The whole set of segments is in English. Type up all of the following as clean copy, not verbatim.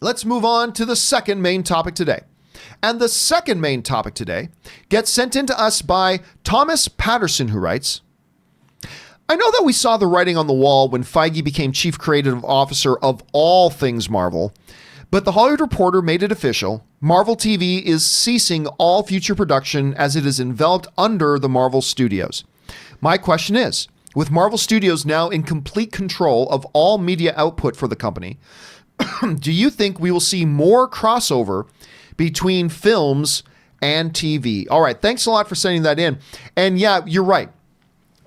let's move on to the second main topic today. And the second main topic today gets sent in to us by Thomas Paterson, who writes, I know that we saw the writing on the wall when Feige became chief creative officer of all things Marvel, but the Hollywood Reporter made it official. Marvel TV is ceasing all future production as it is enveloped under the Marvel Studios. My question is, with Marvel Studios now in complete control of all media output for the company, do you think we will see more crossover between films and TV? All right, thanks a lot for sending that in. And yeah, you're right.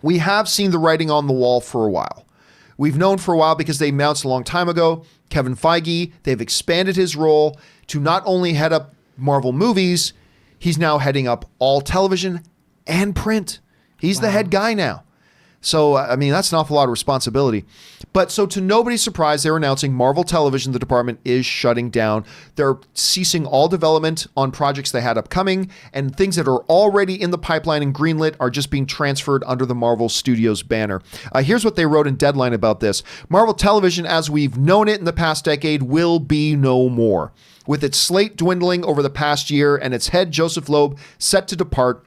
We have seen the writing on the wall for a while. We've known for a while because they announced a long time ago, Kevin Feige, they've expanded his role to not only head up Marvel movies, he's now heading up all television and print. He's the head guy now. So, I mean, that's an awful lot of responsibility. But so to nobody's surprise, they're announcing Marvel Television, the department, is shutting down. They're ceasing all development on projects they had upcoming, and things that are already in the pipeline and greenlit are just being transferred under the Marvel Studios banner. Here's what they wrote in Deadline about this. Marvel Television, as we've known it in the past decade, will be no more. With its slate dwindling over the past year and its head, Joseph Loeb, set to depart,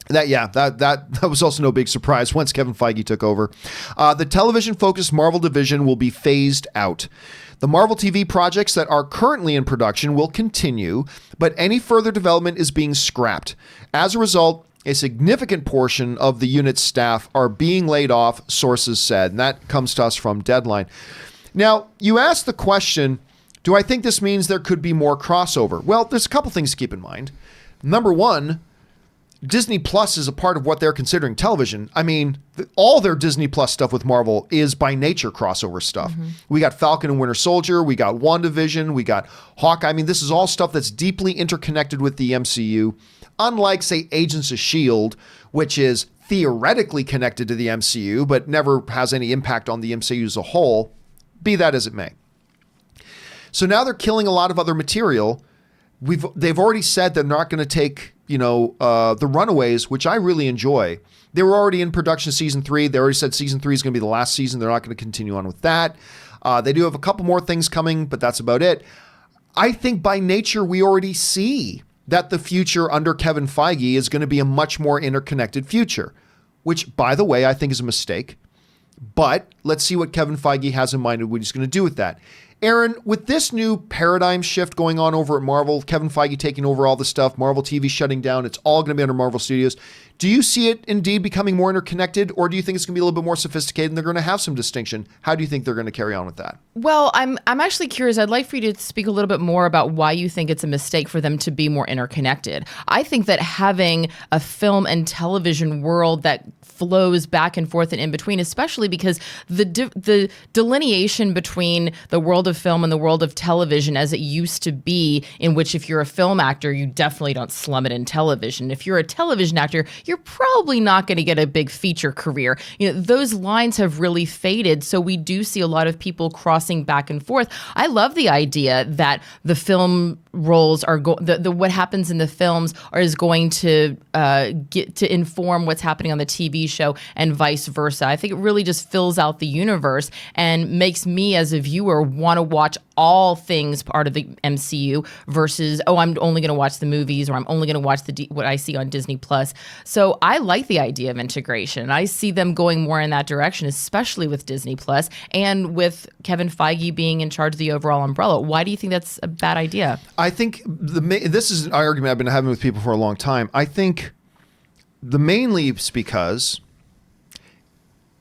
that was also no big surprise once Kevin Feige took over. The television-focused Marvel division will be phased out. The Marvel TV projects that are currently in production will continue, but any further development is being scrapped. As a result, a significant portion of the unit's staff are being laid off, sources said, and that comes to us from Deadline. Now, you asked the question, do I think this means there could be more crossover? Well, there's a couple things to keep in mind. Number one, Disney Plus is a part of what they're considering television. I mean, all their Disney Plus stuff with Marvel is by nature crossover stuff. Mm-hmm. We got Falcon and Winter Soldier, we got WandaVision, we got Hawkeye. I mean, this is all stuff that's deeply interconnected with the MCU. Unlike, say, Agents of S.H.I.E.L.D., which is theoretically connected to the MCU, but never has any impact on the MCU as a whole, be that as it may. So now they're killing a lot of other material. They've already said they're not going to take The Runaways, which I really enjoy. They were already in production season 3. They already said season 3 is going to be the last season. They're not going to continue on with that. They do have a couple more things coming, but that's about it. I think by nature, we already see that the future under Kevin Feige is going to be a much more interconnected future, which, by the way, I think is a mistake. But let's see what Kevin Feige has in mind and what he's going to do with that. Aaron, with this new paradigm shift going on over at Marvel, Kevin Feige taking over all the stuff, Marvel TV shutting down, it's all going to be under Marvel Studios. Do you see it indeed becoming more interconnected, or do you think it's going to be a little bit more sophisticated and they're going to have some distinction? How do you think they're going to carry on with that? Well, I'm actually curious. I'd like for you to speak a little bit more about why you think it's a mistake for them to be more interconnected. I think that having a film and television world that flows back and forth and in between, especially because the delineation between the world of film and the world of television as it used to be, in which if you're a film actor, you definitely don't slum it in television. If you're a television actor, you're probably not going to get a big feature career. Those lines have really faded, so we do see a lot of people crossing back and forth. I love the idea that the film roles are what happens in the films is going to get to inform what's happening on the TV show and vice versa. I think it really just fills out the universe and makes me as a viewer want to watch all things part of the MCU versus, I'm only going to watch the movies, or I'm only going to watch what I see on Disney Plus. So I like the idea of integration. I see them going more in that direction, especially with Disney Plus and with Kevin Feige being in charge of the overall umbrella. Why do you think that's a bad idea? I think this is an argument I've been having with people for a long time. I think the main leap's because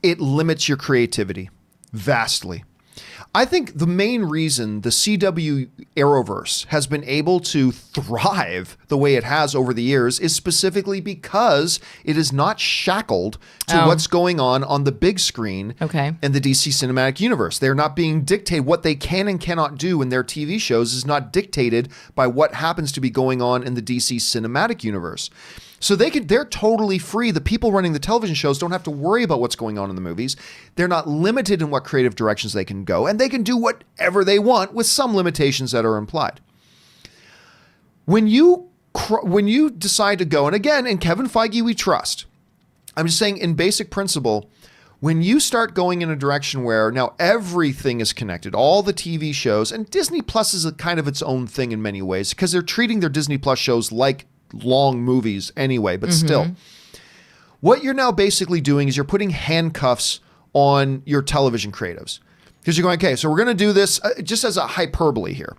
it limits your creativity vastly. I think the main reason the CW Arrowverse has been able to thrive the way it has over the years is specifically because it is not shackled to what's going on the big screen in the DC Cinematic Universe. They're not being dictated. What they can and cannot do in their TV shows is not dictated by what happens to be going on in the DC Cinematic Universe. So they're totally free. The people running the television shows don't have to worry about what's going on in the movies. They're not limited in what creative directions they can go, and they can do whatever they want with some limitations that are implied. When you decide to go, and again, in Kevin Feige we trust, I'm just saying in basic principle, when you start going in a direction where now everything is connected, all the TV shows, and Disney Plus is a kind of its own thing in many ways because they're treating their Disney Plus shows like long movies anyway, but still. What you're now basically doing is you're putting handcuffs on your television creatives. Because you're going, okay, so we're going to do this just as a hyperbole here.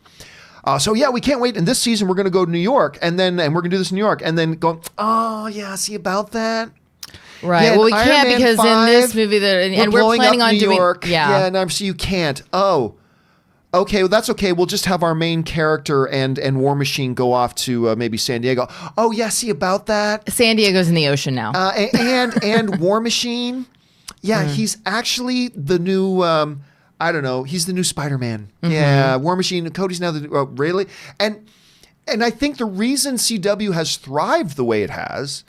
So yeah, we can't wait. In this season, we're going to go to New York, and we're going to do this in New York, and then going, oh yeah, see about that. Right. Yeah, well, we Iron can't Man because 5, in this movie, we're planning on New doing. York. Yeah. And so you can't. Oh, okay. Well, that's okay. We'll just have our main character and War Machine go off to maybe San Diego. Oh yeah, see about that. San Diego's in the ocean now. And War Machine. Yeah, he's actually the new. I don't know. He's the new Spider-Man. Yeah, War Machine. Cody's now the really and I think the reason CW has thrived the way it has,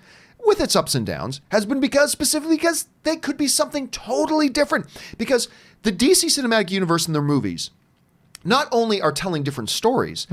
with its ups and downs, has been specifically because they could be something totally different. Because the DC Cinematic Universe and their movies not only are telling different stories,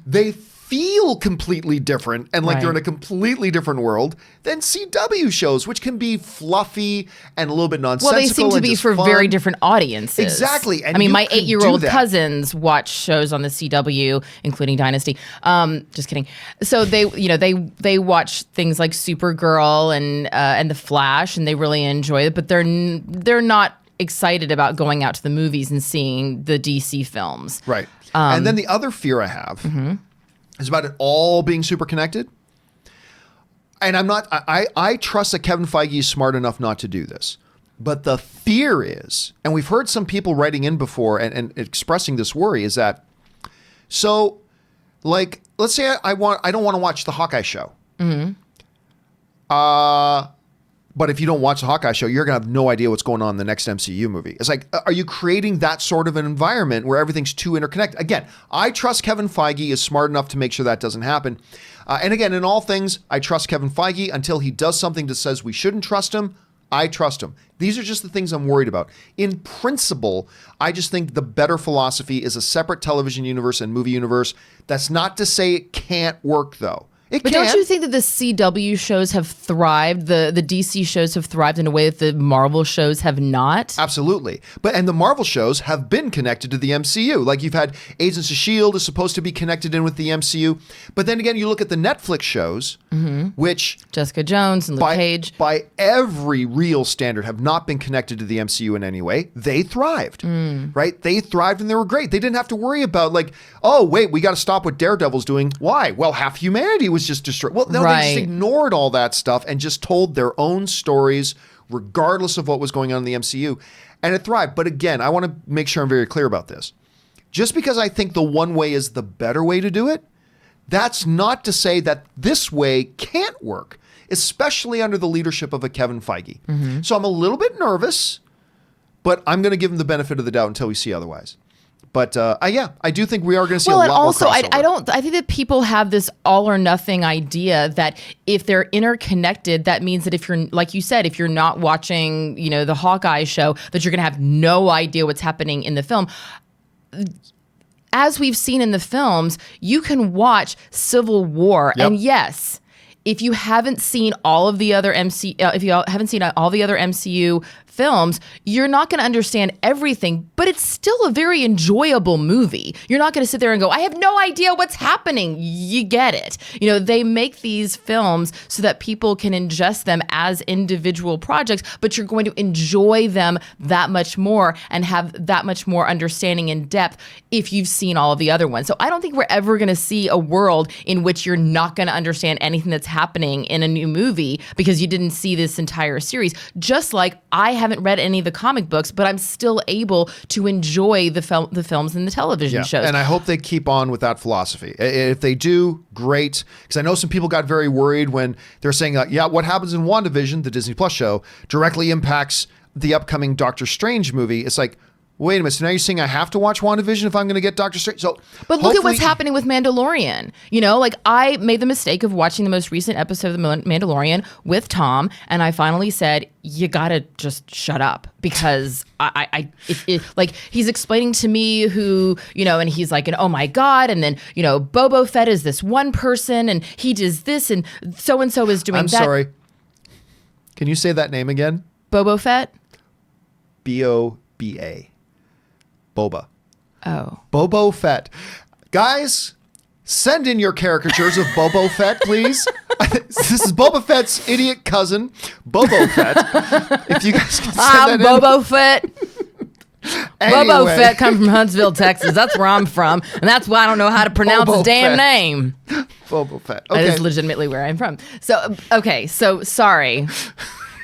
they feel completely different and like they're in a completely different world than CW shows, which can be fluffy and a little bit nonsensical. Well, they seem to be for fun. Very different audiences. Exactly. And I mean, you my could 8-year-old do that. cousins watch shows on the CW, including Dynasty. Just kidding. So they watch things like Supergirl and The Flash, and they really enjoy it. But they're not excited about going out to the movies and seeing the DC films. Right. And then the other fear I have is about it all being super connected. And I trust that Kevin Feige is smart enough not to do this. But the fear is, and we've heard some people writing in before and expressing this worry, is that, so like, let's say I don't want to watch the Hawkeye show. But if you don't watch the Hawkeye show, you're going to have no idea what's going on in the next MCU movie. It's like, are you creating that sort of an environment where everything's too interconnected? Again, I trust Kevin Feige is smart enough to make sure that doesn't happen. And again, in all things, I trust Kevin Feige until he does something that says we shouldn't trust him. I trust him. These are just the things I'm worried about. In principle, I just think the better philosophy is a separate television universe and movie universe. That's not to say it can't work, though. But don't you think that the CW shows have thrived, the DC shows have thrived in a way that the Marvel shows have not? Absolutely. And the Marvel shows have been connected to the MCU. Like you've had Agents of S.H.I.E.L.D. is supposed to be connected in with the MCU. But then again, you look at the Netflix shows, which... Jessica Jones and Luke Cage. By every real standard have not been connected to the MCU in any way. They thrived, right? They thrived and they were great. They didn't have to worry about like, oh, wait, we got to stop what Daredevil's doing. Why? Well, half humanity was just destroyed. Well, no, they just ignored all that stuff and just told their own stories regardless of what was going on in the MCU. And it thrived. But again, I want to make sure I'm very clear about this. Just because I think the one way is the better way to do it, that's not to say that this way can't work, especially under the leadership of a Kevin Feige. So I'm a little bit nervous, but I'm going to give him the benefit of the doubt until we see otherwise. But I do think we are going to see a lot more crossover. I think that people have this all or nothing idea that if they're interconnected, that means that if you're, like you said, if you're not watching, the Hawkeye show, that you're going to have no idea what's happening in the film. As we've seen in the films, you can watch Civil War, and yes, if you haven't seen all of the other MCU films, you're not going to understand everything, but it's still a very enjoyable movie. You're not going to sit there and go, I have no idea what's happening. You get it. They make these films so that people can ingest them as individual projects, but you're going to enjoy them that much more and have that much more understanding and depth if you've seen all of the other ones. So I don't think we're ever going to see a world in which you're not going to understand anything that's happening in a new movie because you didn't see this entire series. Just like I haven't read any of the comic books, but I'm still able to enjoy the films and the television shows. And I hope they keep on with that philosophy. If they do, great. Because I know some people got very worried when they're saying, what happens in WandaVision, the Disney Plus show, directly impacts the upcoming Doctor Strange movie. It's like, wait a minute, so now you're saying I have to watch WandaVision if I'm going to get Doctor Strange? But look at what's happening with Mandalorian. I made the mistake of watching the most recent episode of The Mandalorian with Tom, and I finally said, you got to just shut up because he's explaining to me who, and he's like, oh my God, and then, Boba Fett is this one person, and he does this, and so is doing that. I'm sorry. Can you say that name again? Boba Fett? B-O-B-A. Boba. Oh. Boba Fett. Guys, send in your caricatures of Boba Fett, please. This is Boba Fett's idiot cousin, Boba Fett. If you guys can send I'm that Boba Fett. Anyway. Boba Fett comes from Huntsville, Texas. That's where I'm from. And that's why I don't know how to pronounce his damn name. Boba Fett. That Okay. is legitimately where I'm from. So, okay. So, sorry.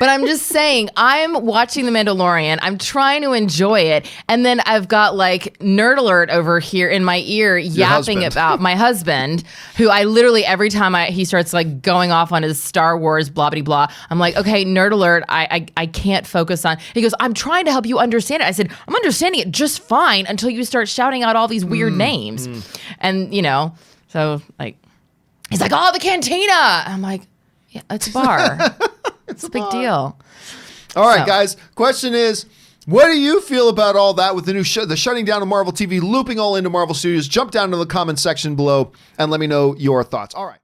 But I'm just saying, I'm watching The Mandalorian. I'm trying to enjoy it. And then I've got like Nerd Alert over here in my ear yapping husband. about my husband, who I literally, every time he starts like going off on his Star Wars blah, blah, blah, I'm like, okay, Nerd Alert, I can't focus on. He goes, I'm trying to help you understand it. I said, I'm understanding it just fine until you start shouting out all these weird names. And, you know, so like, he's like, oh, the cantina. I'm like, yeah, it's a bar. It's a big deal. All right, guys. Question is, what do you feel about all that with the new the shutting down of Marvel TV, looping all into Marvel Studios? Jump down to the comment section below and let me know your thoughts. All right.